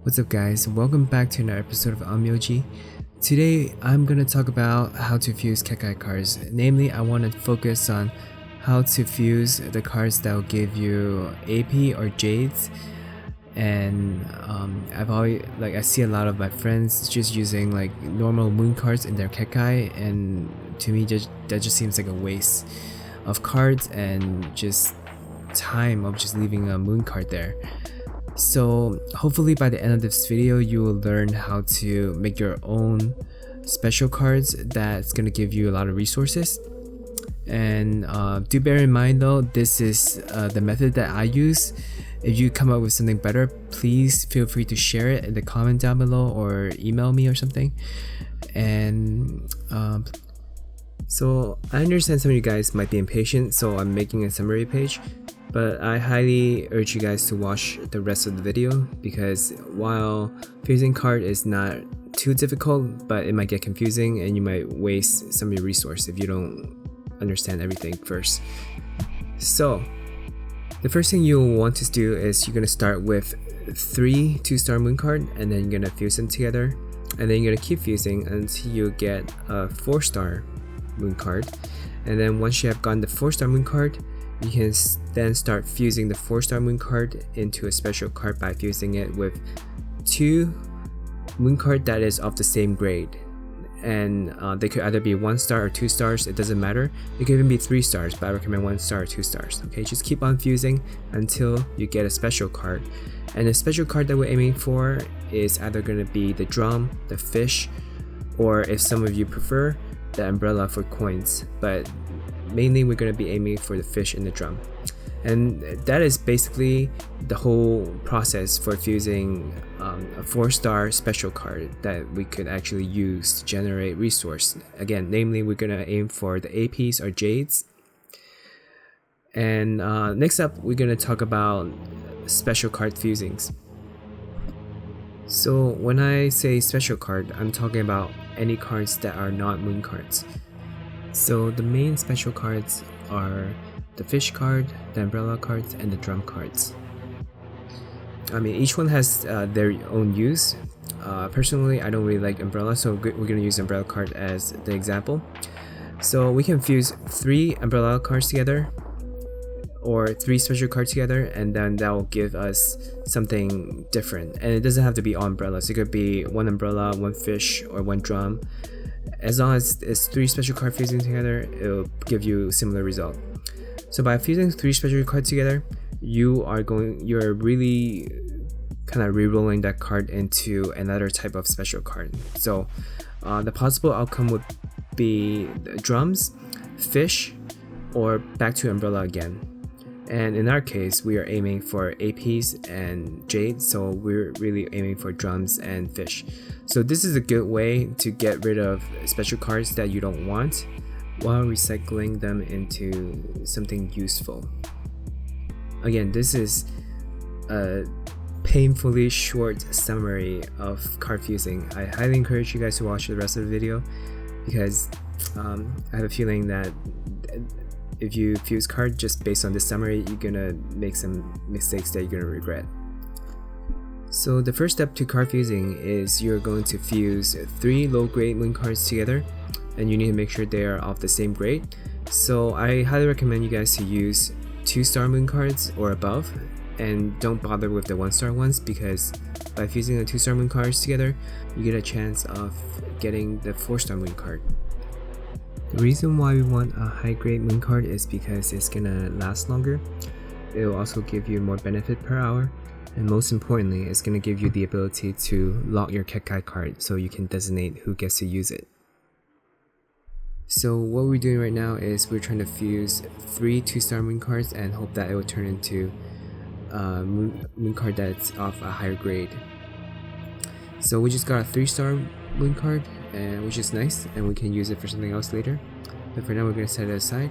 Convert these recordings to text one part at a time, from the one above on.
What's up guys, welcome back to another episode of Onmyoji. Today I'm going to talk about how to fuse Kekkai cards. Namely, I want to focus on how to fuse the cards that will give you AP or Jades. And I see a lot of my friends just using like normal moon cards in their Kekkai, and to me that just seems like a waste of cards and just time of just leaving a moon card there. So hopefully by the end of this video you will learn how to make your own special cards that's going to give you a lot of resources. And do bear in mind though, this is the method that I use. If you come up with something better, please feel free to share it in the comment down below or email me or something. And so I understand some of you guys might be impatient, so I'm making a summary page. But I highly urge you guys to watch the rest of the video, because while fusing card is not too difficult, but it might get confusing and you might waste some of your resource if you don't understand everything first. So the first thing you'll want to do is you're going to start with 3 2-star moon card, and then you're going to fuse them together, and then you're going to keep fusing until you get a 4-star moon card. And then once you have gotten the 4-star moon card, you can then start fusing the 4-star moon card into a special card by fusing it with 2 moon card that is of the same grade. And they could either be 1 star or 2 stars, it doesn't matter. It could even be 3 stars, but I recommend 1 star or 2 stars. Okay, just keep on fusing until you get a special card. And the special card that we're aiming for is either going to be the drum, the fish, or if some of you prefer, the umbrella for coins. But mainly we're going to be aiming for the fish and the drum. And that is basically the whole process for fusing a 4-star special card that we could actually use to generate resource. Again, namely we're going to aim for the APs or Jades. And next up we're going to talk about special card fusings. So when I say special card, I'm talking about any cards that are not moon cards. So the main special cards are the fish card, the umbrella cards, and the drum cards. I mean, each one has their own use. Personally, I don't really like umbrella, so we're going to use umbrella card as the example. So we can fuse 3 umbrella cards together, or 3 special cards together, and then that will give us something different. And it doesn't have to be all umbrellas. It could be 1 umbrella, 1 fish, or 1 drum. As long as it's 3 special cards fusing together, it'll give you a similar result. So by fusing 3 special cards together, you're really kind of re-rolling that card into another type of special card. So the possible outcome would be drums, fish, or back to umbrella again. And in our case, we are aiming for APs and Jade, so we're really aiming for drums and fish. So this is a good way to get rid of special cards that you don't want while recycling them into something useful. Again, this is a painfully short summary of card fusing. I highly encourage you guys to watch the rest of the video, because I have a feeling that if you fuse card just based on this summary, you're gonna make some mistakes that you're gonna regret. So the first step to card fusing is you're going to fuse 3 low grade moon cards together, and you need to make sure they are of the same grade. So I highly recommend you guys to use 2-star moon cards or above, and don't bother with the 1-star ones, because by fusing the 2-star moon cards together, you get a chance of getting the 4-star moon card. The reason why we want a high grade moon card is because it's gonna last longer. It will also give you more benefit per hour, and most importantly, it's gonna give you the ability to lock your Kekkai card so you can designate who gets to use it. So what we're doing right now is we're trying to fuse 3 2-star moon cards and hope that it will turn into a moon card that's of a higher grade. So we just got a 3-star moon card, which is nice, and we can use it for something else later. But for now we're going to set it aside,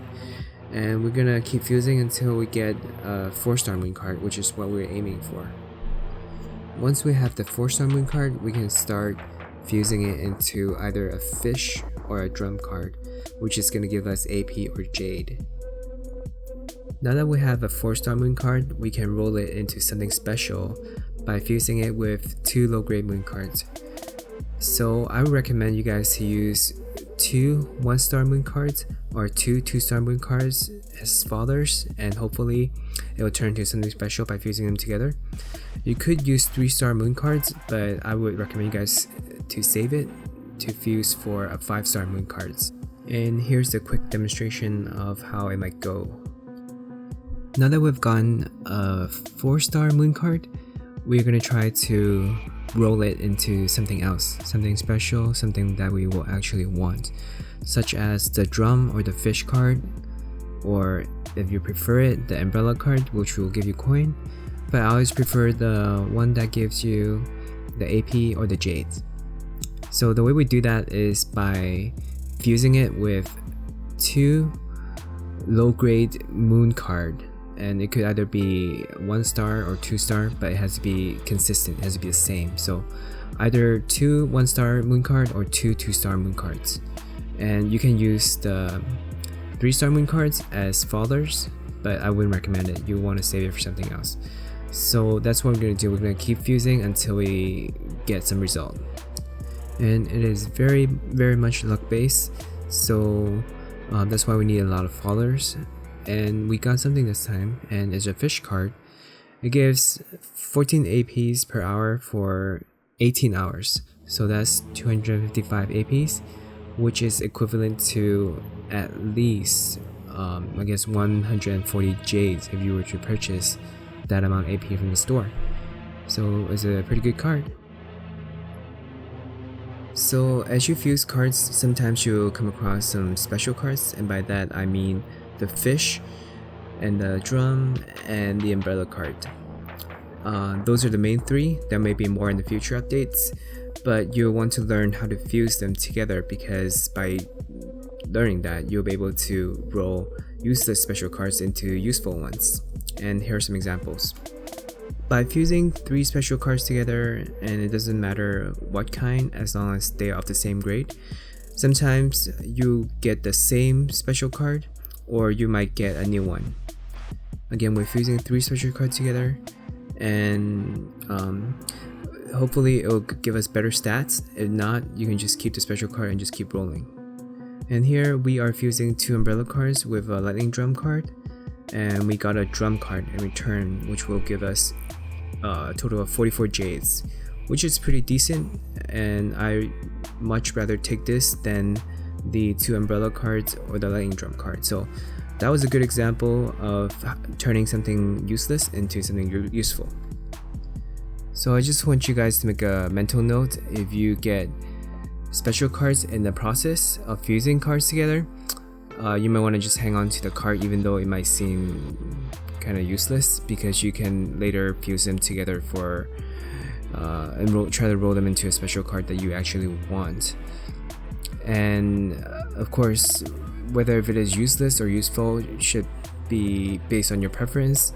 and we're going to keep fusing until we get a 4-star moon card, which is what we're aiming for. Once we have the 4-star moon card, we can start fusing it into either a fish or a drum card, which is going to give us AP or Jade. Now that we have a 4-star moon card, we can roll it into something special by fusing it with 2 low-grade moon cards. So I would recommend you guys to use 2 1-star moon cards or 2 2-star moon cards as fathers, and hopefully it will turn into something special by fusing them together. You could use 3-star moon cards, but I would recommend you guys to save it to fuse for a 5-star moon cards. And here's the quick demonstration of how it might go. Now that we've gotten a 4-star moon card, we're going to try to roll it into something else, something special, something that we will actually want, such as the drum or the fish card, or if you prefer it, the umbrella card, which will give you coin, but I always prefer the one that gives you the AP or the jades. So the way we do that is by fusing it with 2 low-grade moon card, and it could either be 1-star or 2-star, but it has to be consistent, it has to be the same. So either 2 1-star moon card or 2 2-star moon cards, and you can use the 3-star moon cards as fathers, but I wouldn't recommend it. You want to save it for something else. So that's what we're going to do. We're going to keep fusing until we get some result, and it is very much luck based, so that's why we need a lot of fathers. And we got something this time, and it's a fish card. It gives 14 APs per hour for 18 hours, so that's 255 APs, which is equivalent to at least I guess 140 jades if you were to purchase that amount of AP from the store. So it's a pretty good card. So as you fuse cards, sometimes you'll come across some special cards, and by that I mean the fish and the drum and the umbrella card. Those are the main 3. There may be more in the future updates, but you'll want to learn how to fuse them together, because by learning that you'll be able to roll useless special cards into useful ones. And here are some examples. By fusing 3 special cards together, and it doesn't matter what kind as long as they are of the same grade, sometimes you get the same special card, or you might get a new one. Again, we're fusing 3 special cards together, and hopefully it'll give us better stats. If not, you can just keep the special card and just keep rolling. And here we are fusing 2 umbrella cards with a lightning drum card, and we got a drum card in return, which will give us a total of 44 jades, which is pretty decent, and I much rather take this than the 2 umbrella cards or the lightning drum card. So that was a good example of turning something useless into something useful. So I just want you guys to make a mental note: if you get special cards in the process of fusing cards together, you might want to just hang on to the card even though it might seem kind of useless, because you can later fuse them together for and try to roll them into a special card that you actually want. And of course, whether if it is useless or useful should be based on your preference,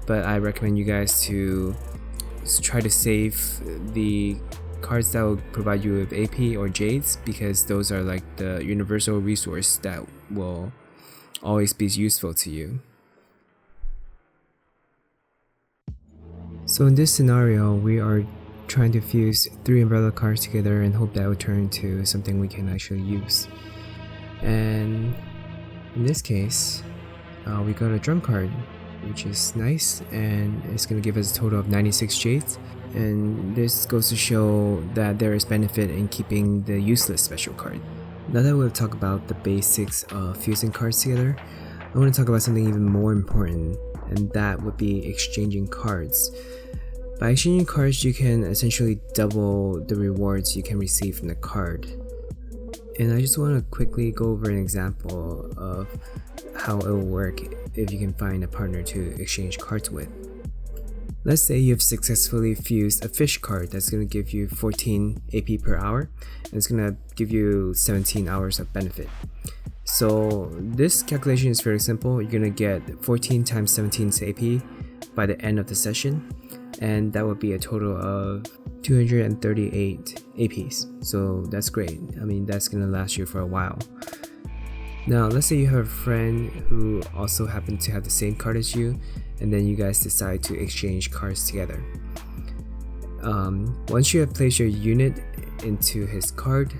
but I recommend you guys to try to save the cards that will provide you with AP or jades, because those are like the universal resource that will always be useful to you. So in this scenario, we are trying to fuse 3 umbrella cards together and hope that will turn into something we can actually use. And in this case, we got a drum card, which is nice, and it's going to give us a total of 96 jades. And this goes to show that there is benefit in keeping the useless special card. Now that we've talked about the basics of fusing cards together, I want to talk about something even more important, and that would be exchanging cards. By exchanging cards, you can essentially double the rewards you can receive from the card. And I just want to quickly go over an example of how it will work if you can find a partner to exchange cards with. Let's say you've successfully fused a fish card that's going to give you 14 AP per hour, and it's going to give you 17 hours of benefit. So this calculation is very simple. You're going to get 14 times 17 AP by the end of the session, and that would be a total of 238 APs. So that's great. I mean, that's going to last you for a while. Now let's say you have a friend who also happens to have the same card as you, and then you guys decide to exchange cards together. Once you have placed your unit into his card,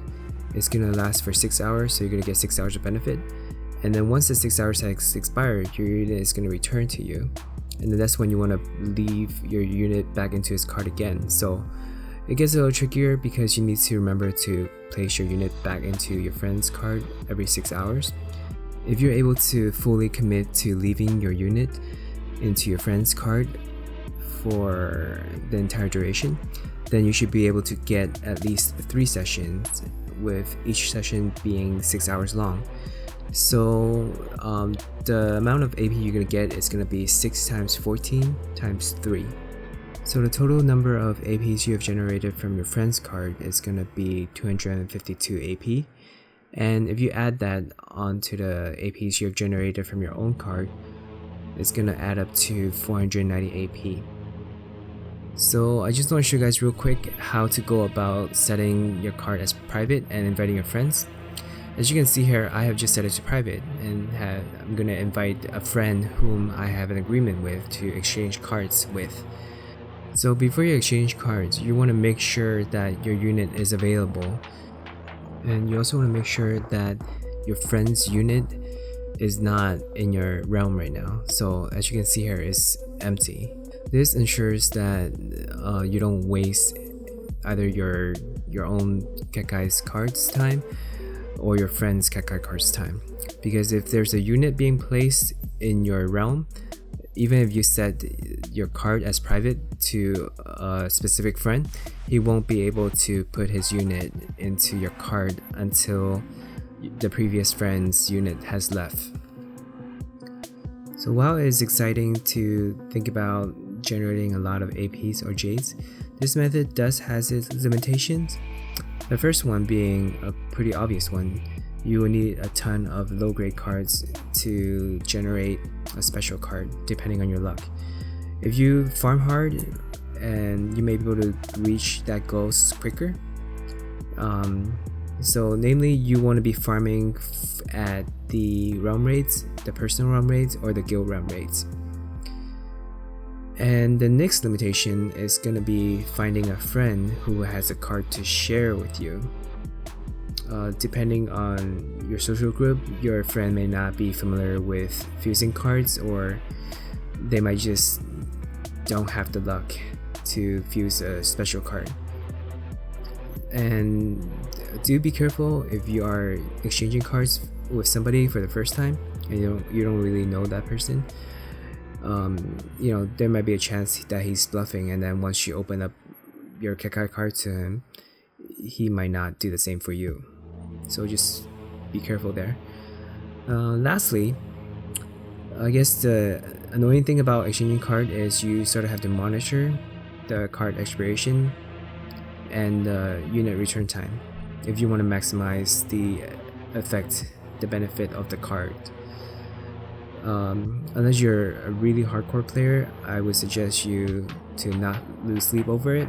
it's gonna last for 6 hours, so you're gonna get 6 hours of benefit. And then once the 6 hours has expired, your unit is gonna return to you, and then that's when you want to leave your unit back into his card again. So it gets a little trickier because you need to remember to place your unit back into your friend's card every 6 hours. If you're able to fully commit to leaving your unit into your friend's card for the entire duration, then you should be able to get at least 3 sessions, with each session being 6 hours long. So the amount of AP you're gonna get is gonna be 6 times 14 times 3. So the total number of APs you have generated from your friend's card is gonna be 252 AP. And if you add that onto the APs you have generated from your own card, it's gonna add up to 490 AP. So I just want to show you guys real quick how to go about setting your card as private and inviting your friends. As you can see here, I have just set it to private, and I'm gonna invite a friend whom I have an agreement with to exchange cards with. So before you exchange cards, you want to make sure that your unit is available, and you also want to make sure that your friend's unit is not in your realm right now. So as you can see here, it's empty. This ensures that you don't waste either your own Kekkai's cards time or your friend's Kekkai cards time, because if there's a unit being placed in your realm, even if you set your card as private to a specific friend, he won't be able to put his unit into your card until the previous friend's unit has left. So while it is exciting to think about generating a lot of APs or jades, this method does has its limitations. The first one being a pretty obvious one. You will need a ton of low-grade cards to generate a special card, depending on your luck. If you farm hard, and you may be able to reach that goal quicker. So namely, you want to be farming at the realm rates, the personal realm rates, or the guild realm rates. And the next limitation is going to be finding a friend who has a card to share with you. Depending on your social group, your friend may not be familiar with fusing cards, or they might just don't have the luck to fuse a special card. And do be careful if you are exchanging cards with somebody for the first time and you don't really know that person. There might be a chance that he's bluffing, and then once you open up your Kekkai card to him, he might not do the same for you. So just be careful there. Lastly, I guess the annoying thing about exchanging card is you sort of have to monitor the card expiration and the unit return time if you want to maximize the benefit of the card. Unless you're a really hardcore player, I would suggest you to not lose sleep over it,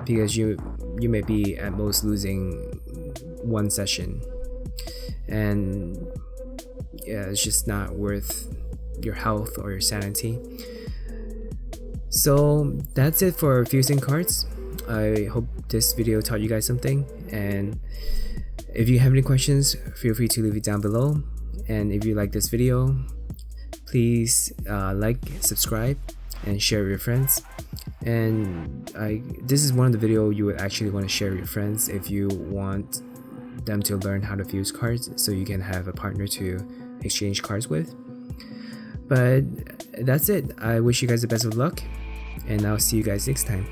because you may be at most losing one session, and yeah, it's just not worth your health or your sanity. So that's it for fusing cards. I hope this video taught you guys something, and if you have any questions, feel free to leave it down below. And if you like this video, please like, subscribe, and share with your friends. And this is one of the videos you would actually want to share with your friends if you want them to learn how to fuse cards, so you can have a partner to exchange cards with. But that's it. I wish you guys the best of luck, and I'll see you guys next time.